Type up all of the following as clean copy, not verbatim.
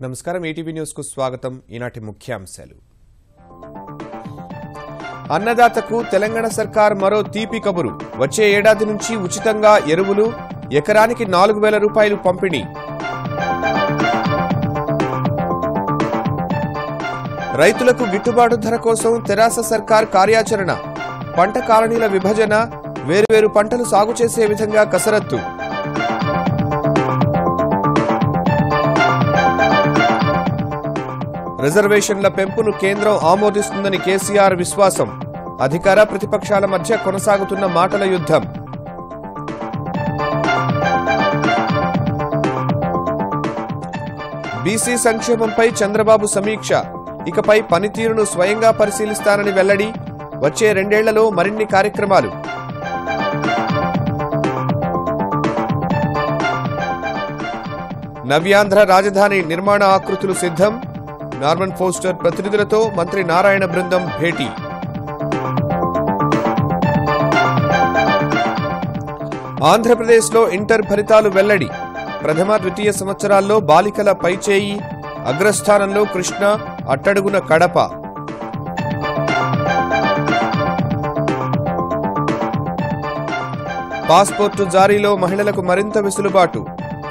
నమస్కారం ETV news కు స్వాగతం. ఈనాటి ముఖ్యాంశాలు. అన్నదాతకు తెలంగాణ సర్కార్ మరో తీపి కబురు. వచ్చే ఏడాది నుంచి ఉచితంగా ఎరువులు, ఎకరానికి 4,000 రూపాయలు పంపిణీ. రైతులకు గిట్టుబాటు ధర కోసం తెరాస సర్కార్ కార్యాచరణ. పంట కాలనీల విభజన, వేర్వేరు పంటలు సాగు చేసే విధంగా కసరత్తు. రిజర్వేషన్ల పెంపును కేంద్రం ఆమోదిస్తుందని కేసీఆర్ విశ్వాసం. అధికార ప్రతిపక్షాల మధ్య కొనసాగుతున్న మాటల యుద్ధం. బీసీ సంక్షేమంపై చంద్రబాబు సమీక్ష. ఇకపై పనితీరును స్వయంగా పరిశీలిస్తానని వెల్లడి. వచ్చే 2 ఏళ్లలో మరిన్ని కార్యక్రమాలు. నవ్యాంధ్ర రాజధాని నిర్మాణ ఆకృతులు సిద్ధం. నార్మన్ ఫోస్టర్ ప్రతినిధులతో మంత్రి నారాయణ బృందం భేటీ. ఆంధ్రప్రదేశ్లో ఇంటర్ ఫలితాలు వెల్లడి. ప్రథమ ద్వితీయ సంవత్సరాల్లో బాలికల పైచేయి, అగ్రస్థానంలో కృష్ణ, అట్టడుగున కడప. పాస్పోర్టు జారీలో మహిళలకు మరింత వెసులుబాటు.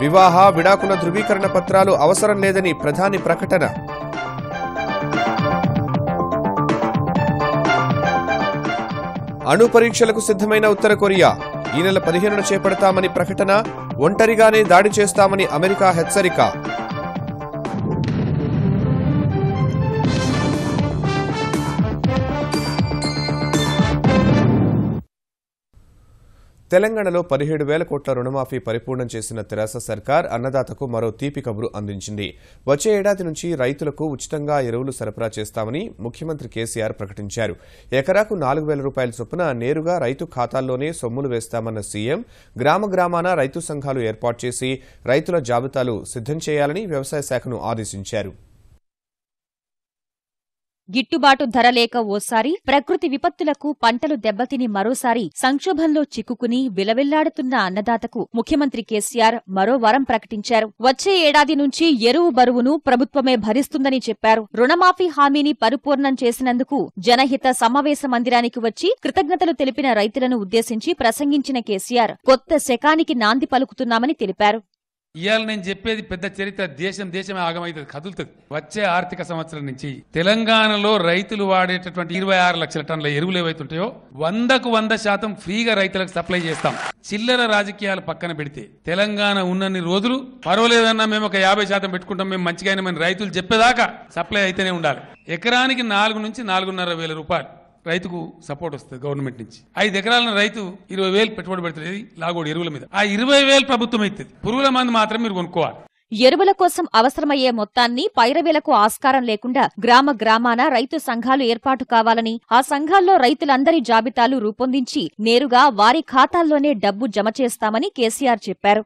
వివాహ, విడాకుల ధృవీకరణ పత్రాలు అవసరం లేదని ప్రధాని ప్రకటన. అణు పరీక్షలకు సిద్ధమైన ఉత్తర కొరియా. ఈ నెల 15న చేపడతామని ప్రకటన. ఒంటరిగానే దాడి చేస్తామని అమెరికా హెచ్చరిక. తెలంగాణలో 17,000 కోట్ల రుణమాఫీ పరిపూర్ణం చేసిన తెరాస సర్కార్ అన్నదాతకు మరో తీపి కబురు అందించింది. వచ్చే ఏడాది నుంచి రైతులకు ఉచితంగా ఎరువులు సరఫరా చేస్తామని ముఖ్యమంత్రి కేసీఆర్ ప్రకటించారు. ఎకరాకు 4,000 రూపాయల చొప్పున నేరుగా రైతు ఖాతాల్లోనే సొమ్ములు వేస్తామన్న సీఎం గ్రామాన రైతు సంఘాలు ఏర్పాటు చేసి రైతుల జాబితాలు సిద్ధం చేయాలని వ్యవసాయ శాఖను ఆదేశించారు. గిట్టుబాటు ధర లేక ఓసారి, ప్రకృతి విపత్తులకు పంటలు దెబ్బతిని మరోసారి సంక్షోభంలో చిక్కుకుని విలవిల్లాడుతున్న అన్నదాతకు ముఖ్యమంత్రి కేసీఆర్ మరో వరం ప్రకటించారు. వచ్చే ఏడాది నుంచి ఎరువు బరువును ప్రభుత్వమే భరిస్తుందని చెప్పారు. రుణమాఫీ హామీని పరిపూర్ణం చేసినందుకు జనహిత సమావేశ మందిరానికి వచ్చి కృతజ్ఞతలు తెలిపిన రైతులను ఉద్దేశించి ప్రసంగించిన కేసీఆర్ కొత్త శకానికి నాంది పలుకుతున్నామని తెలిపారు. ఇవాళ నేను చెప్పేది పెద్ద చరిత్ర. దేశమే ఆగమైతుంది, కదులుతుంది. వచ్చే ఆర్థిక సంవత్సరం నుంచి తెలంగాణలో రైతులు వాడేటటువంటి 26 లక్షల టన్నుల ఎరువులు ఏవైతుంటాయో 100కు 100% ఫ్రీగా రైతులకు సప్లై చేస్తాం. చిల్లర రాజకీయాలు పక్కన పెడితే తెలంగాణ ఉన్నన్ని రోజులు పర్వాలేదన్నా మేము ఒక 50% పెట్టుకుంటాం, మేము మంచిగానే మన రైతులు చెప్పేదాకా సప్లై అయితేనే ఉండాలి. ఎకరానికి 4 నుంచి 4,500 వేల రూపాయలు రైతుకు సపోర్ట్ వస్తుంది గవర్నమెంట్ నుంచి. 5 ఎకరాలను రైతు 20,000 పెట్టుబడి పెడుతుంది లాగోడు ఎరువుల మీద. ఆ 20,000 ప్రభుత్వం అవుతుంది. పురుగుల మందు మాత్రం మీరు కొనుక్కోవాలి. ఎరువుల కోసం అవసరమయ్యే మొత్తాన్ని పైరవేలకు ఆస్కారం లేకుండా గ్రామాన రైతు సంఘాలు ఏర్పాటు కావాలని, ఆ సంఘాల్లో రైతులందరి జాబితాలు రూపొందించి నేరుగా వారి ఖాతాల్లోనే డబ్బు జమ చేస్తామని కేసీఆర్ చెప్పారు.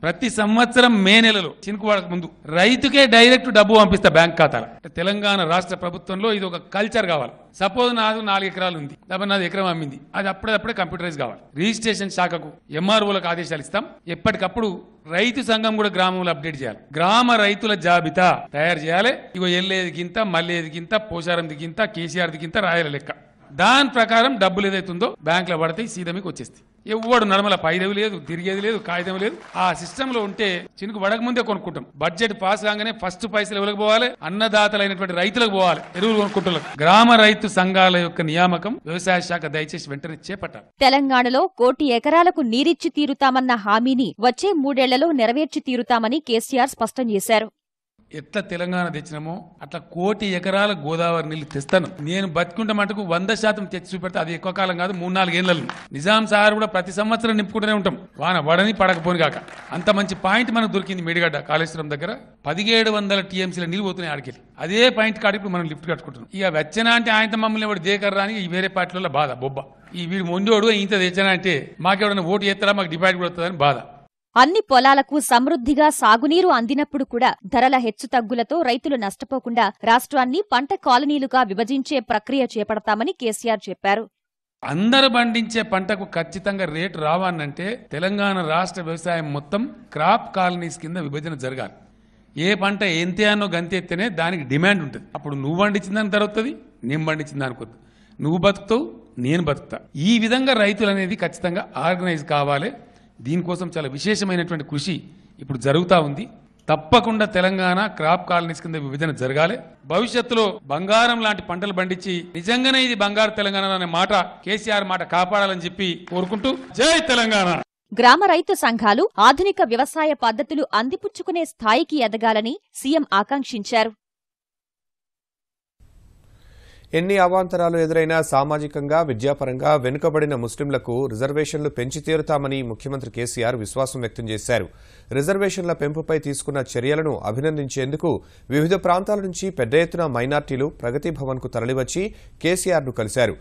ప్రతి సంవత్సరం మే నెలలో చినుకువాడక ముందు రైతుకే డైరెక్ట్ డబ్బు పంపిస్తా బ్యాంక్ ఖాతాలో. తెలంగాణ రాష్ట్ర ప్రభుత్వంలో ఇది ఒక కల్చర్ కావాలి. సపోజ్ నాది 4 ఎకరాలు ఉంది, డబ్బు నాది ఎకరం అమ్మింది, అది అప్పుడప్పుడే కంప్యూటరైజ్ కావాలి. రిజిస్ట్రేషన్ శాఖకు ఎంఆర్ఓలకు ఆదేశాలు ఇస్తాం. ఎప్పటికప్పుడు రైతు సంఘం కూడా గ్రామంలో అప్డేట్ చేయాలి. గ్రామ రైతుల జాబితా తయారు చేయాలి. ఇగో ఎల్లేది గింత, మల్లేది గింత, పోచారంది గింత, కేసీఆర్ది గింత రాయాల లెక్క. దాని ప్రకారం డబ్బులు ఏదైతుందో బ్యాంకులో పడతాయి, సీదా మీకు వచ్చేస్తాయి. ఎవ్వడు నడమల పైదవి లేదు, తిరిగేది లేదు, కాగితం లేదు. ఆ సిస్టమ్ లో ఉంటే చినుకు పడక ముందే కొనుక్కుంటాం. బడ్జెట్ పాస్ కాగానే ఫస్ట్ పైసలు ఎవరికి పోవాలి? అన్నదాతలైనటువంటి రైతులకు పోవాలి, ఎరువులు కొనుక్కుంటున్నారు. గ్రామ రైతు సంఘాల యొక్క నియామకం వ్యవసాయ శాఖ దయచేసి వెంటనే చేపట్టాలి. తెలంగాణలో 1 కోటి ఎకరాలకు నీరిచ్చి తీరుతామన్న హామీని వచ్చే 3 ఏళ్లలో నెరవేర్చి తీరుతామని కేసీఆర్ స్పష్టం చేశారు. ఎట్లా తెలంగాణ తెచ్చినామో అట్లా 1 కోటి ఎకరాల గోదావరి నీళ్లు తెస్తాను. నేను బతుకుంటే మటుకు 100% తెచ్చి చూపెడితే అది ఎక్కువ కాలం కాదు, 3-4 ఏళ్లలో. నిజాం సార్ కూడా ప్రతి సంవత్సరం నింపుకుంటూనే ఉంటాం, వాన వడని పడకపోని కాక. అంత మంచి పాయింట్ మనకు దొరికింది మేడిగడ్డ కాళేశ్వరం దగ్గర. 1700 టీఎంసీల నీళ్లు పోతున్నాయి ఆడికెళ్ళి. అదే పాయింట్ కాడికి ఇప్పుడు మనం లిఫ్ట్ కట్టుకుంటున్నాం. ఇక వెచ్చనా అంటే ఆయన మమ్మల్ని ఎవరు దేకర్రా అని ఈ వేరే పార్టీల బాధ బొబ్బ. ఈ వీడు మొండోడు ఇంత తెచ్చనా అంటే మాకెవడన్నా ఓటు చేస్తారా, మాకు డిపాజిట్ కూడా వస్తుందని బాధ. అన్ని పొలాలకు సమృద్ధిగా సాగునీరు అందినప్పుడు కూడా ధరల హెచ్చుతగ్గులతో రైతులు నష్టపోకుండా రాష్ట్రాన్ని పంట కాలనీలుగా విభజించే ప్రక్రియ చేపడతామని కేసీఆర్ చెప్పారు. అందరు పండించే పంటకు ఖచ్చితంగా రేటు రావాలంటే తెలంగాణ రాష్ట్ర వ్యవసాయం మొత్తం క్రాప్ కాలనీస్ కింద విభజన జరగాలి. ఏ పంట ఎంతే అన్నో గంతెత్తేనే దానికి డిమాండ్ ఉంటుంది. అప్పుడు నువ్వు పండించిన దానికి ధర వస్తుంది, నేను పండించిన దానికి వద్దు. నువ్వు బతుకుతావు, నేను బతుకుతా. ఈ విధంగా రైతులు అనేది ఖచ్చితంగా ఆర్గనైజ్ కావాలి. దీనికోసం చాలా విశేషమైనటువంటి కృషి ఇప్పుడు జరుగుతూ ఉంది. తప్పకుండా తెలంగాణ క్రాప్ కాలనీస్ కింద విభజన జరగాలి. భవిష్యత్తులో బంగారం లాంటి పంటలు పండించి నిజంగానే ఇది బంగారు తెలంగాణ అనే మాట, కేసీఆర్ మాట కాపాడాలని చెప్పి కోరుకుంటూ జై తెలంగాణ. గ్రామ రైతు సంఘాలు ఆధునిక వ్యవసాయ పద్ధతులు అందిపుచ్చుకునే స్థాయికి ఎదగాలని సీఎం ఆకాంక్షించారు. ఎన్ని అవాంతరాలు ఎదురైనా సామాజికంగా, విద్యాపరంగా వెనుకబడిన ముస్లింలకు రిజర్వేషన్లు పెంచి తీరుతామని ముఖ్యమంత్రి కేసీఆర్ విశ్వాసం వ్యక్తం చేశారు. రిజర్వేషన్ల పెంపుపై తీసుకున్న చర్యలను అభినందించేందుకు వివిధ ప్రాంతాల నుంచి పెద్ద ఎత్తున మైనార్టీలు ప్రగతి భవన్కు తరలివచ్చి కేసీఆర్ను కలిశారు.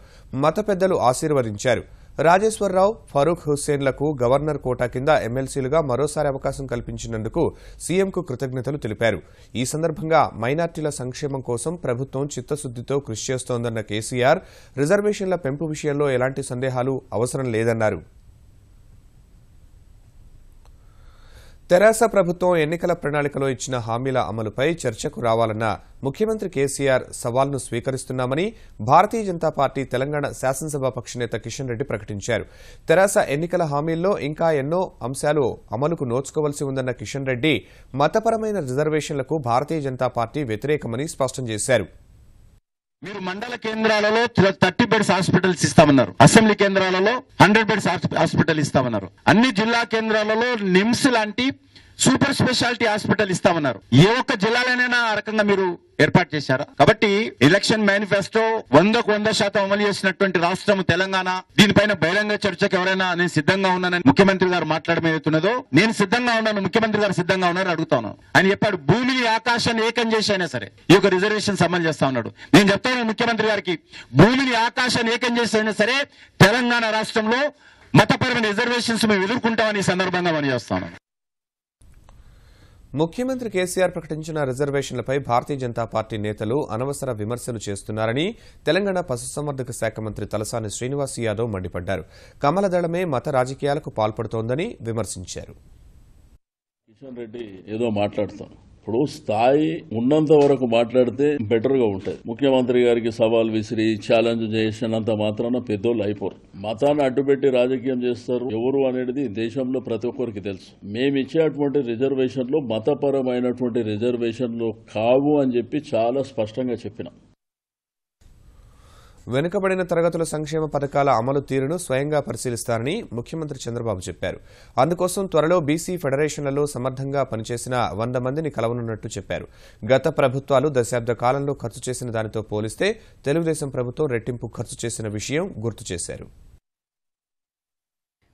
మత పెద్దలు ఆశీర్వదించారు. రాజేశ్వరరావు, ఫరూక్ హుస్సేన్లకు గవర్నర్ కోటా కింద ఎమ్మెల్సీలుగా మరోసారి అవకాశం కల్పించినందుకు సీఎంకు కృతజ్ఞతలు తెలిపారు. ఈ సందర్భంగా మైనార్టీల సంక్షేమం కోసం ప్రభుత్వం చిత్తశుద్దితో కృషి చేస్తోందన్న కేసీఆర్ రిజర్వేషన్ల పెంపు విషయంలో ఎలాంటి సందేహాలు అవసరం లేదన్నారు. తెరాస ప్రభుత్వం ఎన్నికల ప్రణాళికలో ఇచ్చిన హామీల అమలుపై చర్చకు రావాలన్న ముఖ్యమంత్రి కేసీఆర్ సవాల్ను స్వీకరిస్తున్నామని భారతీయ జనతా పార్టీ తెలంగాణ శాసనసభాపక్ష నేత కిషన్ రెడ్డి ప్రకటించారు. తెరాస ఎన్నికల హామీల్లో ఇంకా ఎన్నో అంశాలు అమలుకు నోచుకోవలసి ఉందన్న కిషన్ రెడ్డి మతపరమైన రిజర్వేషన్లకు భారతీయ జనతా పార్టీ వ్యతిరేకమని స్పష్టం చేశారు. మీరు మండల కేంద్రాలలో 30 బెడ్స్ హాస్పిటల్స్ ఇస్తామన్నారు, అసెంబ్లీ కేంద్రాలలో 100 బెడ్స్ హాస్పిటల్ ఇస్తామన్నారు, అన్ని జిల్లా కేంద్రాలలో నిమ్స్ లాంటి సూపర్ స్పెషాలిటీ హాస్పిటల్ ఇస్తామన్నారు. ఏ ఒక్క జిల్లాలోనైనా ఆ రకంగా మీరు ఏర్పాటు చేశారా? కాబట్టి ఎలక్షన్ మేనిఫెస్టో 100% అమలు చేసినటువంటి రాష్ట్రం తెలంగాణ. దీనిపైన బహిరంగ చర్చకు ఎవరైనా నేను సిద్ధంగా ఉన్నానని ముఖ్యమంత్రి గారు మాట్లాడడం ఏదైతున్నదో నేను సిద్ధంగా ఉన్నాను, ముఖ్యమంత్రి గారు సిద్ధంగా ఉన్నారు అడుగుతాను. ఆయన చెప్పాడు భూమిని ఆకాశాన్ని ఏకం చేసి అయినా సరే ఈ యొక్క రిజర్వేషన్స్ అమలు చేస్తా ఉన్నాడు. నేను చెప్తాను ముఖ్యమంత్రి గారికి, భూమిని ఆకాశాన్ని ఏకం చేసి అయినా సరే తెలంగాణ రాష్ట్రంలో మతపరమైన రిజర్వేషన్స్ మేము ఎదుర్కొంటామని ఈ సందర్భంగా మనం చేస్తాను. ముఖ్యమంత్రి కేసీఆర్ ప్రకటించిన రిజర్వేషన్లపై భారతీయ జనతా పార్టీ నేతలు అనవసర విమర్శలు చేస్తున్నారని తెలంగాణ పశుసంవర్ధక శాఖ మంత్రి తలసాని శ్రీనివాస్ యాదవ్ మండిపడ్డారు. కమలదళమే మత రాజకీయాలకు పాల్పడుతోందని విమర్శించారు. కిషన్ రెడ్డి ఏదో మాట్లాడతాను, ఇప్పుడు స్థాయి ఉన్నంత వరకు మాట్లాడితే బెటర్ గా ఉంటుంది. ముఖ్యమంత్రి గారికి సవాల్ విసిరి ఛాలెంజ్ చేసినంత మాత్రాన పెద్దోళ్ళు అయిపోరు. మతాన్ని అడ్డుపెట్టి రాజకీయం చేస్తారు ఎవరు అనేది దేశంలో ప్రతి ఒక్కరికి తెలుసు. మేమిచ్చేటువంటి రిజర్వేషన్లు మతపరమైనటువంటి రిజర్వేషన్లు కావు అని చెప్పి చాలా స్పష్టంగా చెప్పినాం. వెనుకబడిన తరగతుల సంక్షేమ పథకాల అమలు తీరును స్వయంగా పరిశీలిస్తారని ముఖ్యమంత్రి చంద్రబాబు చెప్పారు. అందుకోసం త్వరలో బీసీ ఫెడరేషన్లలో సమర్థంగా పనిచేసిన 100 మందిని కలవనున్నట్టు చెప్పారు. గత ప్రభుత్వాలు దశాబ్ద కాలంలో ఖర్చు చేసిన దానితో పోలిస్తే తెలుగుదేశం ప్రభుత్వం రెట్టింపు ఖర్చు చేసిన విషయం గుర్తు చేశారు.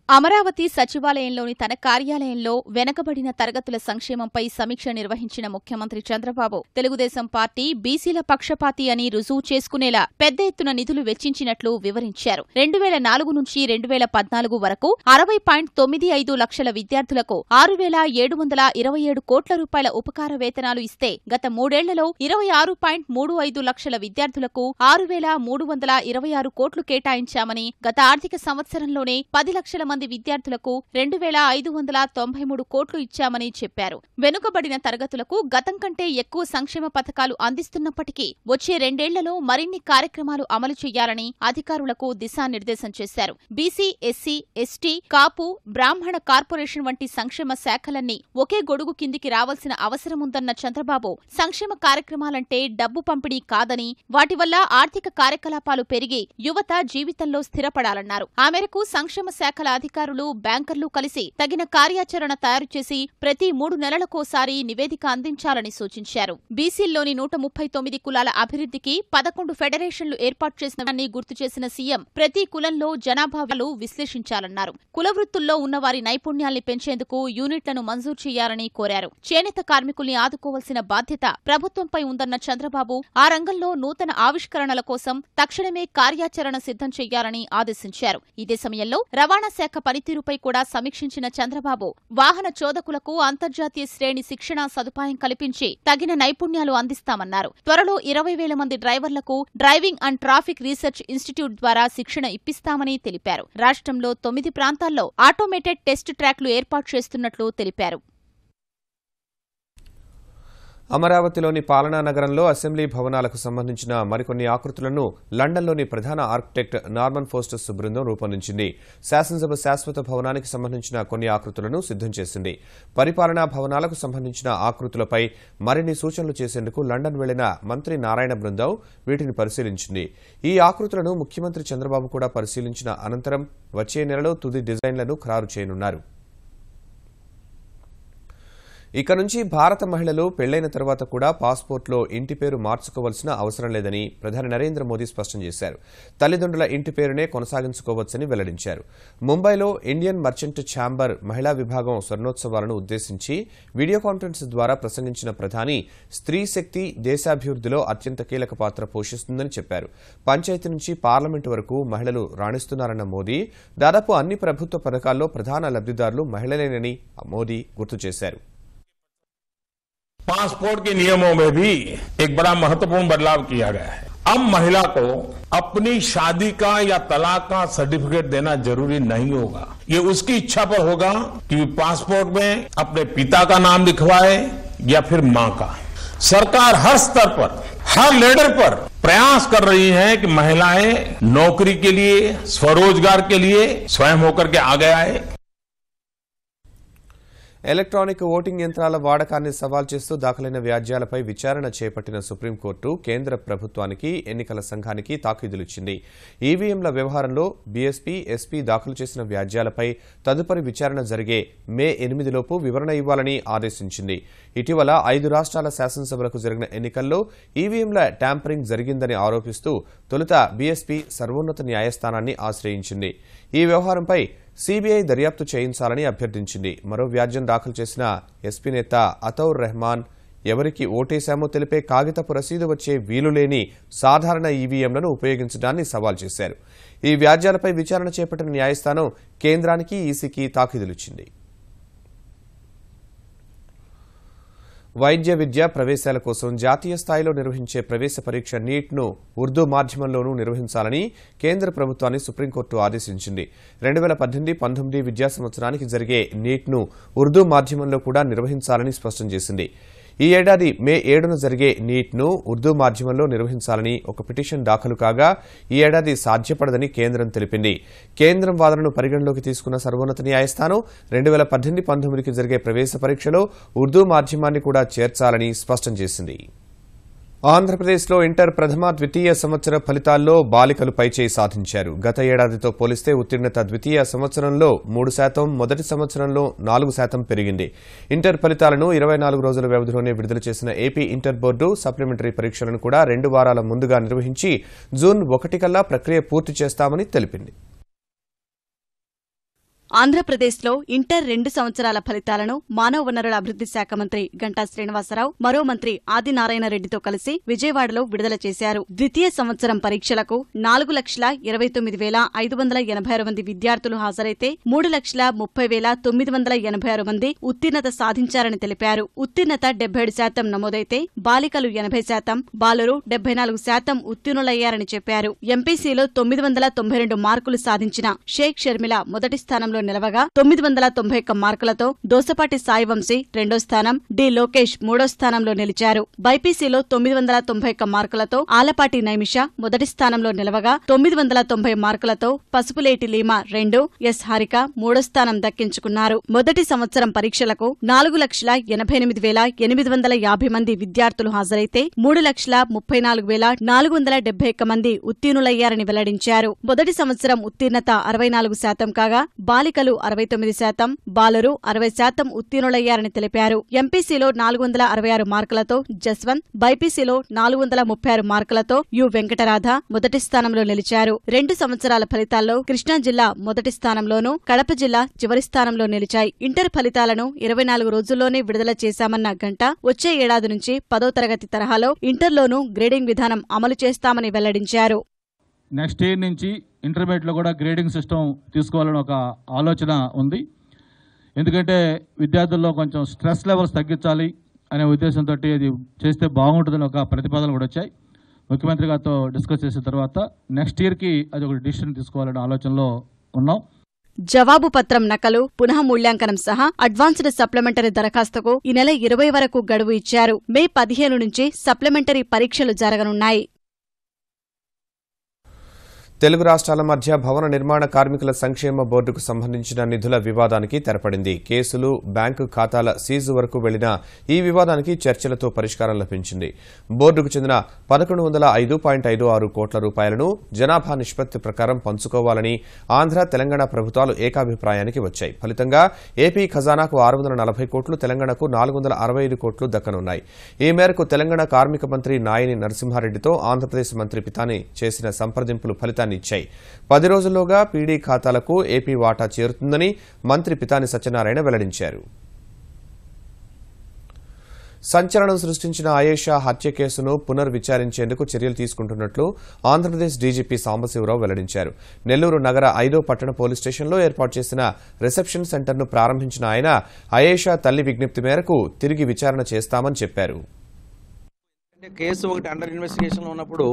అమరావతి సచివాలయంలోని తన కార్యాలయంలో వెనకబడిన తరగతుల సంక్షేమంపై సమీక్ష నిర్వహించిన ముఖ్యమంత్రి చంద్రబాబు తెలుగుదేశం పార్టీ బీసీల పక్షపాతి అని రుజువు చేసుకునేలా పెద్ద ఎత్తున నిధులు వెచ్చించినట్లు వివరించారు. 2004 నుంచి 2014 వరకు 60.95 లక్షల విద్యార్థులకు 6,727 కోట్ల రూపాయల ఉపకార వేతనాలు ఇస్తే గత 3 ఏళ్లలో 26.35 లక్షల విద్యార్థులకు 6,326 కోట్లు కేటాయించామని, గత ఆర్థిక సంవత్సరంలోనే 10 లక్షల మంది విద్యార్థులకు 2,593 కోట్లు ఇచ్చామని చెప్పారు. వెనుకబడిన తరగతులకు గతం కంటే ఎక్కువ సంక్షేమ పథకాలు అందిస్తున్నప్పటికీ వచ్చే 2 ఏళ్లలో మరిన్ని కార్యక్రమాలు అమలు చేయాలని అధికారులకు దిశానిర్దేశం చేశారు. బీసీ, ఎస్సీ, ఎస్టీ, కాపు, బ్రాహ్మణ కార్పొరేషన్ వంటి సంక్షేమ శాఖలన్నీ ఒకే గొడుగు కిందికి రావాల్సిన అవసరముందన్న చంద్రబాబు సంక్షేమ కార్యక్రమాలంటే డబ్బు పంపిణీ కాదని, వాటి వల్ల ఆర్థిక కార్యకలాపాలు పెరిగి యువత జీవితంలో స్థిరపడాలన్నారు. ఆ మేరకు సంక్షేమ శాఖల అధికారులు, బ్యాంకర్లు కలిసి తగిన కార్యాచరణ తయారు చేసి ప్రతి 3 నెలలకోసారి నివేదిక అందించాలని సూచించారు. బీసీల్లోని 139 కులాల అభివృద్ధికి 11 ఫెడరేషన్లు ఏర్పాటు చేసినవన్నీ గుర్తు చేసిన సీఎం ప్రతి కులంలో జనాభాలు విశ్లేషించాలన్నారు. కుల వృత్తుల్లో ఉన్నవారి నైపుణ్యాల్ని పెంచేందుకు యూనిట్లను మంజూరు చేయాలని కోరారు. చేనేత కార్మికుల్ని ఆదుకోవాల్సిన బాధ్యత ప్రభుత్వంపై ఉందన్న చంద్రబాబు ఆ రంగంలో నూతన ఆవిష్కరణల కోసం తక్షణమే కార్యాచరణ సిద్ధం చేయాలని ఆదేశించారు. ఇదే సమయంలో రవాణా శాఖ పనితీరుపై కూడా సమీక్షించిన చంద్రబాబు వాహన చోదకులకు అంతర్జాతీయ శ్రేణి శిక్షణా సదుపాయం కల్పించి తగిన నైపుణ్యాలు అందిస్తామన్నారు. త్వరలో 20,000 మంది డ్రైవర్లకు driving and traffic research institute ద్వారా శిక్షణ ఇప్పిస్తామని తెలిపారు. రాష్ట్రంలో 9 ప్రాంతాల్లో ఆటోమేటెడ్ టెస్ట్ ట్రాక్లు ఏర్పాటు చేస్తున్నట్లు తెలిపారు. అమరావతిలోని పాలనా నగరంలో అసెంబ్లీ భవనాలకు సంబంధించిన మరికొన్ని ఆకృతులను లండన్లోని ప్రధాన ఆర్కిటెక్ట్ నార్మన్ ఫోస్టర్స్ బృందం రూపొందించింది. శాసనసభ శాశ్వత భవనానికి సంబంధించిన కొన్ని ఆకృతులను సిద్దం చేసింది. పరిపాలనా భవనాలకు సంబంధించిన ఆకృతులపై మరిన్ని సూచనలు చేసేందుకు లండన్ వెళ్లిన మంత్రి నారాయణ బృందం వీటిని పరిశీలించింది. ఈ ఆకృతులను ముఖ్యమంత్రి చంద్రబాబు కూడా పరిశీలించిన అనంతరం వచ్చే నెలలో తుది డిజైన్లను ఖరారు చేయనున్నారు. ఇక నుంచి భారత మహిళలు పెళ్లైన తర్వాత కూడా పాస్పోర్ట్లో ఇంటి పేరు మార్చుకోవాల్సిన అవసరం లేదని ప్రధాని నరేంద్ర మోదీ స్పష్టం చేశారు. తల్లిదండ్రుల ఇంటి పేరునే కొనసాగించుకోవచ్చని వెల్లడించారు. ముంబైలో ఇండియన్ మర్చెంట్ ఛాంబర్ మహిళా విభాగం స్వర్ణోత్సవాలను ఉద్దేశించి వీడియో కాన్ఫరెన్స్ ద్వారా ప్రసంగించిన ప్రధాని స్త్రీ శక్తి దేశాభివృద్ధిలో అత్యంత కీలక పాత్ర పోషిస్తుందని చెప్పారు. పంచాయతీ నుంచి పార్లమెంటు వరకు మహిళలు రాణిస్తున్నారన్న మోదీ దాదాపు అన్ని ప్రభుత్వ పథకాల్లో ప్రధాన లబ్దిదారులు మహిళలేనని మోదీ గుర్తు చేశారు. पासपोर्ट के नियमों में भी एक बड़ा महत्वपूर्ण बदलाव किया गया है। अब महिला को अपनी शादी का या तलाक का सर्टिफिकेट देना जरूरी नहीं होगा। ये उसकी इच्छा पर होगा कि पासपोर्ट में अपने पिता का नाम लिखवाए या फिर मां का। सरकार हर स्तर पर, हर लेवल पर प्रयास कर रही है कि महिलाएं नौकरी के लिए, स्वरोजगार के लिए स्वयं होकर के आगे आए। ఎలక్ట్రానిక్ ఓటింగ్ యంత్రాల వాడకాన్ని సవాల్ చేస్తూ దాఖలైన వ్యాజ్యాలపై విచారణ చేపట్టిన సుప్రీంకోర్టు కేంద్ర ప్రభుత్వానికి ఎన్నికల సంఘానికి తాకీదులిచ్చింది. ఈవీఎంల వ్యవహారంలో బీఎస్పీ, ఎస్పీ దాఖలు చేసిన వ్యాజ్యాలపై తదుపరి విచారణ జరిగే మే 8లోపు వివరణ ఇవ్వాలని ఆదేశించింది. ఇటీవల 5 రాష్ట్రాల శాసనసభలకు జరిగిన ఎన్నికల్లో ఈవీఎంల ట్యాంపరింగ్ జరిగిందని ఆరోపిస్తూ తొలుత బీఎస్పీ సర్వోన్నత న్యాయస్థానాన్ని ఆశ్రయించింది. ఈ వ్యవహారంపై సీబీఐ దర్యాప్తు చేయించాలని అభ్యర్థించింది. మరో వ్యాజ్యం దాఖలు చేసిన ఎస్పీ నేత అతౌర్ రెహమాన్ ఎవరికి ఓటేశామో తెలిపే కాగితపు రసీదు వచ్చే వీలులేని సాధారణ ఈవీఎంలను ఉపయోగించడాన్ని సవాల్ చేశారు. ఈ వ్యాజ్యాలపై విచారణ చేపట్టిన న్యాయస్థానం కేంద్రానికి, ఈసీకి తాకీదులిచ్చింది. వైద్య విద్య ప్రవేశాల కోసం జాతీయ స్థాయిలో నిర్వహించే ప్రవేశ పరీక్ష నీట్ను ఉర్దూ మాధ్యమంలోనూ నిర్వహించాలని కేంద్ర ప్రభుత్వాన్ని సుప్రీంకోర్టు ఆదేశించింది. 2018-19 విద్యా సంవత్సరానికి జరిగే నీట్ను ఉర్దూ మాధ్యమంలో కూడా నిర్వహించాలని స్పష్టం చేసింది. ఈ ఏడాది మే 7న జరిగే నీట్ను ఉర్దూ మాధ్యమంలో నిర్వహించాలని ఒక పిటిషన్ దాఖలు కాగా ఈ ఏడాది సాధ్యపడదని కేంద్రం తెలిపింది. కేంద్రం వాదనను పరిగణలోకి తీసుకున్న సర్వోన్నత న్యాయస్థానం 2018-19కి జరిగే ప్రవేశ పరీక్షలో ఉర్దూ మాధ్యమాన్ని కూడా చేర్చాలని స్పష్టం చేసింది. ఆంధ్రప్రదేశ్లో ఇంటర్ ప్రథమ, ద్వితీయ సంవత్సర ఫలితాల్లో బాలికలు పైచేయి సాధించారు. గత ఏడాదితో పోలిస్తే ఉత్తీర్ణత ద్వితీయ సంవత్సరంలో 3%, మొదటి సంవత్సరంలో 4% పెరిగింది. ఇంటర్ ఫలితాలను 24 రోజుల వ్యవధిలోనే విడుదల చేసిన ఏపీ ఇంటర్ బోర్డు సప్లిమెంటరీ పరీక్షలను కూడా 2 వారాల ముందుగా నిర్వహించి జూన్ 1 కల్లా ప్రక్రియ పూర్తి చేస్తామని తెలిపింది. ఆంధ్రప్రదేశ్లో ఇంటర్ 2 సంవత్సరాల ఫలితాలను మానవ వనరుల అభివృద్ది శాఖ మంత్రి గంటా శ్రీనివాసరావు, మరో మంత్రి ఆదినారాయణ రెడ్డితో కలిసి విజయవాడలో విడుదల చేశారు. ద్వితీయ సంవత్సరం పరీక్షలకు 4,29,586 మంది విద్యార్థులు హాజరైతే 3,30,986 మంది ఉత్తీర్ణత సాధించారని తెలిపారు. ఉత్తీర్ణత 77% నమోదైతే బాలికలు 80%, బాలురు 74% ఉత్తీర్ణులయ్యారని చెప్పారు. ఎంపీసీలో 992 మార్కులు సాధించిన షేక్ షర్మిల మొదటి స్థానంలో నిలవగా 991 మార్కులతో దోసపాటి సాయివంశీ రెండో స్థానం, డి లోకేష్ మూడో స్థానంలో నిలిచారు. బైపీసీలో 991 మార్కులతో ఆలపాటి నైమిష మొదటి స్థానంలో నిలవగా 990 మార్కులతో పసుపులేటి లీమా 2, ఎస్ హారిక మూడో స్థానం దక్కించుకున్నారు. మొదటి సంవత్సరం పరీక్షలకు 4,88,850 మంది విద్యార్థులు హాజరైతే 3,34,471 మంది ఉత్తీర్ణులయ్యారని వెల్లడించారు. మొదటి సంవత్సరం ఉత్తీర్ణత 64% కాగా బాలికలు 69%, బాలురు 60% ఉత్తీర్ణులయ్యారని తెలిపారు. ఎంపీసీలో 466 మార్కులతో జస్వంత్, బైపీసీలో 436 మార్కులతో యు వెంకటరాధ మొదటి స్థానంలో నిలిచారు. 2 సంవత్సరాల ఫలితాల్లో కృష్ణా జిల్లా మొదటి స్థానంలోనూ, కడప జిల్లా చివరి స్థానంలో నిలిచాయి. ఇంటర్ ఫలితాలను 24 రోజుల్లోనే విడుదల చేశామన్న గంటా వచ్చే ఏడాది నుంచి 10వ తరగతి తరహాలో ఇంటర్లోనూ గ్రేడింగ్ విధానం అమలు చేస్తామని వెల్లడించారు. నెక్స్ట్ ఇయర్ నుంచి ఇంటర్మీడియట్లో కూడా గ్రేడింగ్ సిస్టమ్ తీసుకోవాలని ఒక ఆలోచన ఉంది. ఎందుకంటే విద్యార్థుల్లో కొంచెం స్ట్రెస్ లెవెల్స్ తగ్గించాలి అనే ఉద్దేశంతో ఇది చేస్తే బాగుంటుందని ఒక ప్రతిపాదనలు కూడా వచ్చాయి. ముఖ్యమంత్రి గారితో డిస్కస్ చేసిన తర్వాత నెక్స్ట్ ఇయర్కి అది ఒక డిసిషన్ తీసుకోవాలనే ఆలోచనలో ఉన్నాం. జవాబు పత్రం నకలు, పునః మూల్యాంకనం సహా అడ్వాన్స్డ్ సప్లిమెంటరీ దరఖాస్తుకు ఈ నెల 20 వరకు గడువు ఇచ్చారు. మే 15 నుంచి సప్లిమెంటరీ పరీక్షలు జరగనున్నాయి. తెలుగు రాష్ట్రాల మధ్య భవన నిర్మాణ కార్మికుల సంక్షేమ బోర్డుకు సంబంధించిన నిధుల వివాదానికి తెరపడింది. కేసులు, బ్యాంకు ఖాతాల సీజు వరకు వెళ్లిన ఈ వివాదానికి చర్చలతో పరిష్కారం లభించింది. బోర్డుకు చెందిన 1105.56 కోట్ల రూపాయలను జనాభా నిష్పత్తి ప్రకారం పంచుకోవాలని ఆంధ్ర, తెలంగాణ ప్రభుత్వాలు ఏకాభిప్రాయానికి వచ్చాయి. ఫలితంగా ఏపీ ఖజానాకు 640 కోట్లు, తెలంగాణకు 465 కోట్లు దక్కనున్నాయి. ఈ మేరకు తెలంగాణ కార్మిక మంత్రి నాయిని నరసింహారెడ్డితో ఆంధ్రప్రదేశ్ మంత్రి పితాని చేసిన సంప్రదింపులు ఫలితాన్ని ఇచ్చాయి. 10 రోజుల్లోగా పీడీ ఖాతాలకు ఏపీ వాటా చేరుతుందని మంత్రి పితాని సత్యనారాయణ వెల్లడించారు. సంచలనం సృష్టించిన ఆయేషా హత్య కేసును పునర్విచారించేందుకు చర్యలు తీసుకుంటున్నట్లు ఆంధ్రప్రదేశ్ డీజీపీ సాంబశివరావు వెల్లడించారు. నెల్లూరు నగర 5వ పట్టణ పోలీస్ స్టేషన్లో ఏర్పాటు చేసిన రిసెప్షన్ సెంటర్ను ప్రారంభించిన ఆయన ఆయేషా తల్లి విజ్ఞప్తి మేరకు తిరిగి విచారణ చేస్తామని చెప్పారు. కేసు ఒకటి అండర్ ఇన్వెస్టిగేషన్లో ఉన్నప్పుడు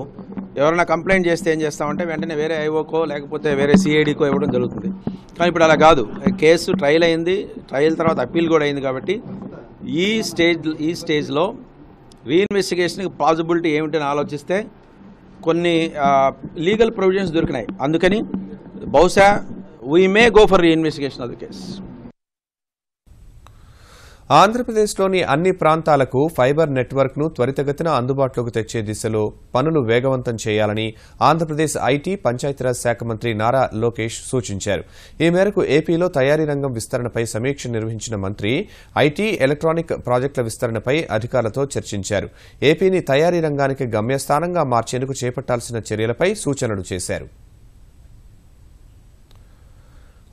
ఎవరైనా కంప్లైంట్ చేస్తే ఏం చేస్తామంటే వెంటనే వేరే ఐఓకో లేకపోతే వేరే సిఐడికో ఇవ్వడం జరుగుతుంది. కానీ ఇప్పుడు అలా కాదు. కేసు ట్రయల్ అయింది, ట్రయల్ తర్వాత అప్పీల్ కూడా అయింది. కాబట్టి ఈ స్టేజ్లో రీఇన్వెస్టిగేషన్కి పాసిబిలిటీ ఏమిటని ఆలోచిస్తే కొన్ని లీగల్ ప్రొవిజన్స్ దొరికినాయి. అందుకని బహుశా we may go for reinvestigation of the case. ఆంధ్రప్రదేశ్లోని అన్ని ప్రాంతాలకు ఫైబర్ నెట్వర్క్ను త్వరితగతిన అందుబాటులోకి తెచ్చే దిశలో పనులు వేగవంతం చేయాలని ఆంధ్రప్రదేశ్ ఐటీ, పంచాయతీరాజ్ శాఖ మంత్రి నారా లోకేష్ సూచించారు. ఈ మేరకు ఏపీలో తయారీ రంగం విస్తరణపై సమీక్ష నిర్వహించిన మంత్రి ఐటీ, ఎలక్ట్రానిక్ ప్రాజెక్టుల విస్తరణపై అధికారులతో చర్చించారు. ఏపీని తయారీ రంగానికి గమ్యస్థానంగా మార్చేందుకు చేపట్టాల్సిన చర్యలపై సూచనలు చేశారు.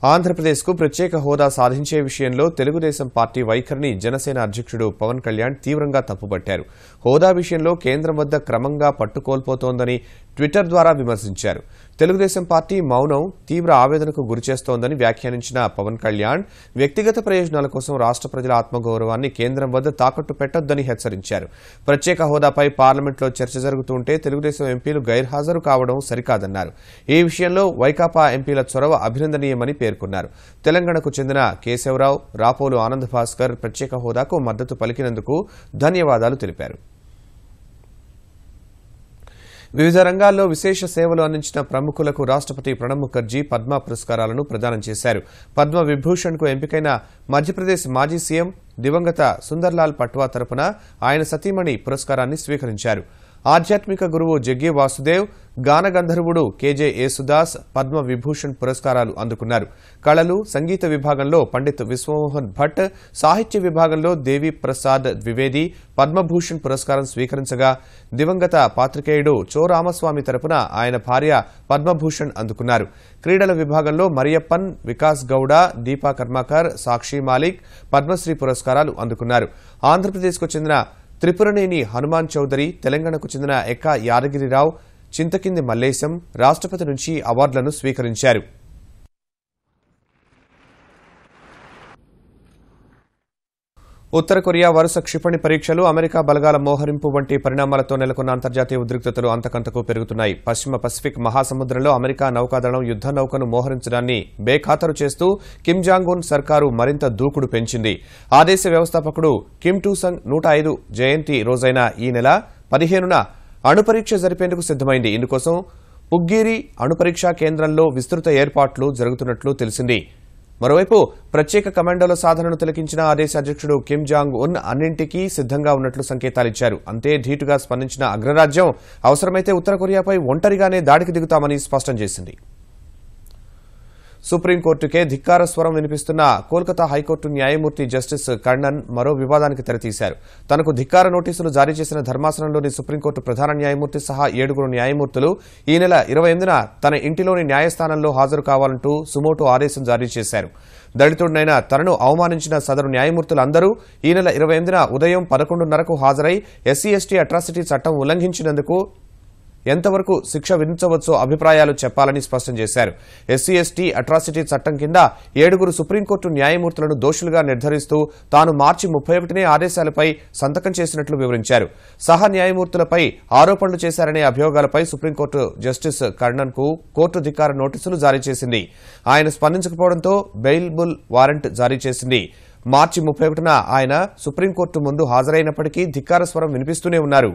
ఆంధ్రప్రదేశ్కు ప్రత్యేక హోదా సాధించే విషయంలో తెలుగుదేశం పార్టీ వైఖరిని జనసేన అధ్యక్షుడు పవన్ కళ్యాణ్ తీవ్రంగా తప్పుపట్టారు. హోదా విషయంలో కేంద్రం వద్ద క్రమంగా పట్టుకోల్పోతోందని ట్విట్టర్ ద్వారా విమర్శించారు. తెలుగుదేశం పార్టీ మౌనం తీవ్ర ఆవేదనకు గురిచేస్తోందని వ్యాఖ్యానించిన పవన్ కళ్యాణ్ వ్యక్తిగత ప్రయోజనాల కోసం రాష్ట్ర ప్రజల ఆత్మగౌరవాన్ని కేంద్రం వద్ద తాకట్టు పెట్టొద్దని హెచ్చరించారు. ప్రత్యేక హోదాపై పార్లమెంట్లో చర్చ జరుగుతుంటే తెలుగుదేశం ఎంపీలు గైర్హాజరు కావడం సరికాదన్నారు. ఈ విషయంలో వైకాపా ఎంపీల చొరవ అభినందనీయమని పేర్కొన్నారు. తెలంగాణకు చెందిన కేశవరావు, రాపోలు ఆనంద్ భాస్కర్ ప్రత్యేక హోదాకు మద్దతు పలికినందుకు ధన్యవాదాలు తెలిపారు. వివిధ రంగాల్లో విశేష సేవలు అందించిన ప్రముఖులకు రాష్ట్రపతి ప్రణబ్ ముఖర్జీ పద్మ పురస్కారాలను ప్రదానం చేశారు. పద్మ విభూషణ్కు ఎంపికైన మధ్యప్రదేశ్ మాజీ సీఎం దివంగత సుందర్లాల్ పట్వా తరపున ఆయన సతీమణి పురస్కారాన్ని స్వీకరించారు. ఆధ్యాత్మిక గురువు జగ్గి వాసుదేవ్, గాన గంధర్వుడు కేజే యేసుదాస్ పద్మ విభూషణ్ పురస్కారాలు అందుకున్నారు. కళలు, సంగీత విభాగంలో పండిత్ విశ్వమోహన్ భట్, సాహిత్య విభాగంలో దేవి ప్రసాద్ ద్వివేది పద్మభూషణ్ పురస్కారం స్వీకరించగా దివంగత పాత్రికేయుడు చో రామస్వామి తరపున ఆయన భార్య పద్మభూషణ్ అందుకున్నారు. క్రీడల విభాగంలో మరియప్పన్, వికాస్ గౌడ, దీపా కర్మాకర్, సాక్షి మాలిక్ పద్మశ్రీ పురస్కారాలు అందుకున్నారు. ఆంధ్రప్రదేశ్కు చెందిన త్రిపురనేని హనుమాన్ చౌదరి, తెలంగాణకు చెందిన ఎక్క యాదగిరిరావు, చింతకింది మల్లేశం రాష్ట్రపతి నుంచి అవార్డులను స్వీకరించారు. ఉత్తర కొరియా వరుస క్షిపణి పరీక్షలు, అమెరికా బలగాల మోహరింపు వంటి పరిణామాలతో నెలకొన్న అంతర్జాతీయ ఉద్రిక్తతలు అంతకంతకు పెరుగుతున్నాయి. పశ్చిమ పసిఫిక్ మహాసముద్రంలో అమెరికా నౌకాదళం యుద్ద నౌకను మోహరించడాన్ని బేఖాతరు చేస్తూ కిమ్ జాంగ్ ఉన్ సర్కారు మరింత దూకుడు పెంచింది. ఆ దేశ వ్యవస్థాపకుడు కిమ్ టు సంగ్ 105 జయంతి రోజైన ఈ నెల 15న అణుపరీక్ష జరిపేందుకు సిద్దమైంది. ఇందుకోసం పుగ్గీరి అణుపరీక్షా కేంద్రంలో విస్తృత ఏర్పాట్లు జరుగుతున్నట్లు తెలిసింది. మరోవైపు ప్రత్యేక కమాండోల సాధనను తిలకించిన ఆ దేశ అధ్యక్షుడు కిమ్ జాంగ్ ఉన్ అన్నింటికీ సిద్దంగా ఉన్నట్లు సంకేతాలిచ్చారు. అంతే ధీటుగా స్పందించిన అగ్రరాజ్యం అవసరమైతే ఉత్తర కొరియాపై ఒంటరిగానే దాడికి దిగుతామని స్పష్టం చేసింది. సుప్రీంకోర్టుకే ధిక్కార స్వరం వినిపిస్తున్న కోల్కతా హైకోర్టు న్యాయమూర్తి జస్టిస్ కర్ణన్ మరో వివాదానికి తెరతీశారు. తనకు ధిక్కార నోటీసులు జారీ చేసిన ధర్మాసనంలోని సుప్రీంకోర్టు ప్రధాన న్యాయమూర్తి సహా 7 న్యాయమూర్తులు ఈ నెల 28న తన ఇంటిలోని న్యాయస్థానంలో హాజరు కావాలంటూ సుమోటో ఆదేశం జారీ చేశారు. దళితుడినైన తనను అవమానించిన సదరు న్యాయమూర్తులందరూ ఈ నెల 28న ఉదయం 11:30కు హాజరై ఎస్సీ ఎస్టీ అట్రాసిటీ చట్టం ఉల్లంఘించినందుకు ఎంతవరకు శిక్ష విధించవచ్చో అభిప్రాయాలు చెప్పాలని స్పష్టం చేశారు. ఎస్సీ ఎస్టీ అట్రాసిటీ చట్టం కింద 7 సుప్రీంకోర్టు న్యాయమూర్తులను దోషులుగా నిర్ధారిస్తూ తాను మార్చి 31నే ఆదేశాలపై సంతకం చేసినట్లు వివరించారు. సహా న్యాయమూర్తులపై ఆరోపణలు చేశారనే అభియోగాలపై సుప్రీంకోర్టు జస్టిస్ కర్ణన్ కు కోర్టు ధిక్కార నోటీసులు జారీ చేసింది. ఆయన స్పందించకపోవడంతో బెయిలబుల్ వారెంట్ జారీ చేసింది. మార్చి 31న ఆయన సుప్రీంకోర్టు ముందు హాజరైనప్పటికీ ధిక్కార స్వరం వినిపిస్తూనే ఉన్నారు.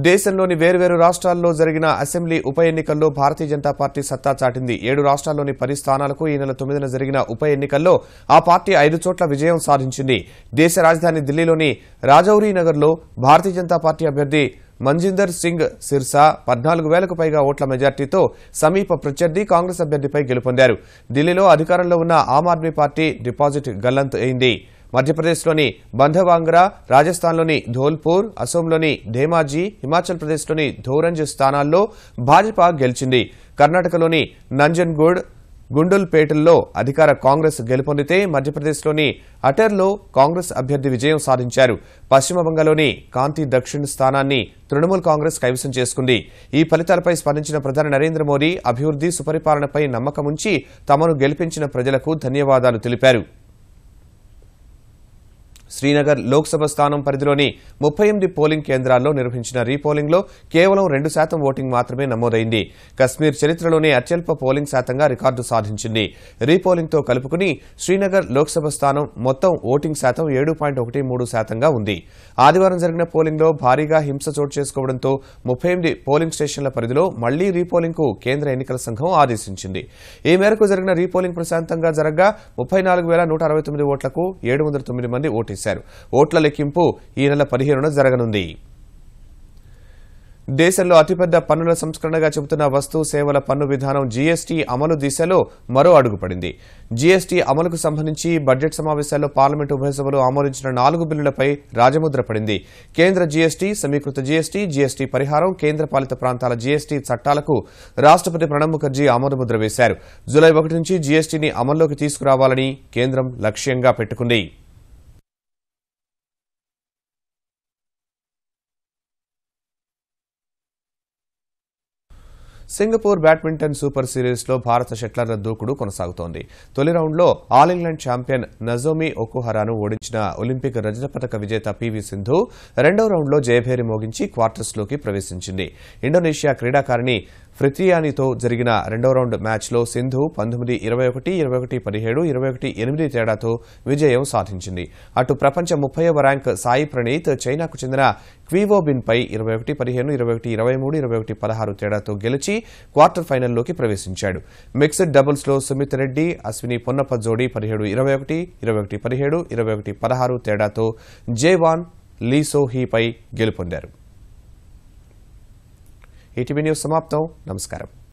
దేశంలోని వేర్వేరు రాష్ట్రాల్లో జరిగిన అసెంబ్లీ ఉప ఎన్నికల్లో భారతీయ జనతా పార్టీ సత్తా చాటింది. 7 రాష్ట్రాల్లోని 10 స్థానాలకు ఈ నెల 9న జరిగిన ఉప ఎన్నికల్లో ఆ పార్టీ 5 చోట్ల విజయం సాధించింది. దేశ రాజధాని ఢిల్లీలోని రాజౌరీ నగర్లో భారతీయ జనతా పార్టీ అభ్యర్థి మంజిందర్ సింగ్ సిర్సా 14,000కు పైగా ఓట్ల మెజార్టీతో సమీప ప్రత్యర్థి కాంగ్రెస్ అభ్యర్థిపై గెలుపొందారు. ఢిల్లీలో అధికారంలో ఉన్న ఆమ్ ఆద్మీ పార్టీ డిపాజిట్ గల్లంతు అయింది. మధ్యప్రదేశ్లోని బంధవాంగ్రా, రాజస్థాన్లోని ధోల్పూర్, అసోంలోని ధేమాజీ, హిమాచల్ ప్రదేశ్లోని ధోరంజ్ స్థానాల్లో భాజపా గెలిచింది. కర్ణాటకలోని నంజన్గూడ్, గుండుల్పేటల్లో అధికార కాంగ్రెస్ గెలుపొందితే మధ్యప్రదేశ్లోని అటర్లో కాంగ్రెస్ అభ్యర్థి విజయం సాధించారు. పశ్చిమ బంగాల్లోని కాంతి దక్షిణ్ స్థానాన్ని తృణమూల్ కాంగ్రెస్ కైవసం చేసుకుంది. ఈ ఫలితాలపై స్పందించిన ప్రధాని నరేంద్ర మోదీ అభివృద్ది, సుపరిపాలనపై నమ్మకముంచి తమను గెలిపించిన ప్రజలకు ధన్యవాదాలు తెలిపారు. శ్రీనగర్ లోక్సభ స్థానం పరిధిలోని 38 పోలింగ్ కేంద్రాల్లో నిర్వహించిన రీపోలింగ్లో కేవలం 2% ఓటింగ్ మాత్రమే నమోదైంది. కశ్మీర్ చరిత్రలోనే అత్యల్ప పోలింగ్ శాతంగా రికార్డు సాధించింది. రీపోలింగ్తో కలుపుకుని శ్రీనగర్ లోక్సభ స్థానం మొత్తం ఓటింగ్ శాతం 7.13%గా ఉంది. ఆదివారం జరిగిన పోలింగ్లో భారీగా హింస చోటు చేసుకోవడంతో 38 పోలింగ్ స్టేషన్ల పరిధిలో మళ్లీ రీపోలింగ్కు కేంద్ర ఎన్నికల సంఘం ఆదేశించింది. ఈ మేరకు జరిగిన రీపోలింగ్ ప్రశాంతంగా జరగగా 34,169 ఓట్లకు 709 మంది ఓటేశారు. ఓట్ల లెక్కింపు ఈ నెల 15న జరగనుంది. దేశంలో అతిపెద్ద పన్నుల సంస్కరణగా చెబుతున్న వస్తు సేవల పన్ను విధానం జీఎస్టీ అమలు దిశలో మరో అడుగు పడింది. జీఎస్టీ అమలుకు సంబంధించి బడ్జెట్ సమావేశాల్లో పార్లమెంటు ఉభయ సభలు ఆమోదించిన 4 బిల్లులపై రాజముద్ర పడింది. కేంద్ర జీఎస్టీ, సమీకృత జీఎస్టీ, జీఎస్టీ పరిహారం, కేంద్ర పాలిత ప్రాంతాల జీఎస్టీ చట్టాలకు రాష్ట్రపతి ప్రణబ్ ముఖర్జీ ఆమోదముద్ర వేశారు. జూలై 1 నుంచి జీఎస్టీని అమల్లోకి తీసుకురావాలని కేంద్రం లక్ష్యంగా పెట్టుకుంది. సింగపూర్ బ్యాడ్మింటన్ సూపర్ సిరీస్లో భారత షట్లర్ల దూకుడు కొనసాగుతోంది. తొలి రౌండ్లో ఆల్ ఇంగ్లాండ్ ఛాంపియన్ నజోమి ఒకుహరాను ఓడించిన ఒలింపిక్ రజత పతక విజేత పివి సింధు రెండో రౌండ్లో జయభేరి మోగించి క్వార్టర్స్లోకి ప్రవేశించింది. ఇండోనేషియా క్రీడాకారిణి ఫ్రితియానితో జరిగిన రెండో రౌండ్ మ్యాచ్లో సింధు 19-21, 21-17, 21-8 తేడాతో విజయం సాధించింది. అటు ప్రపంచ 30వ ర్యాంక్ సాయి ప్రణీత్ చైనాకు చెందిన క్వీవోబిన్పై 21-15, 21-23, 21-16 తేడాతో గెలిచి క్వార్టర్ ఫైనల్లోకి ప్రవేశించాడు. మిక్స్డ్ డబుల్స్లో సుమిత్ రెడ్డి, అశ్విని పొన్నప్ప జోడీ 17-21, 21-17, 21-16 తేడాతో జేవాన్ లీసోహీపై గెలుపొందారు. ఈటీవీ న్యూస్ సమాప్తం. నమస్కారం.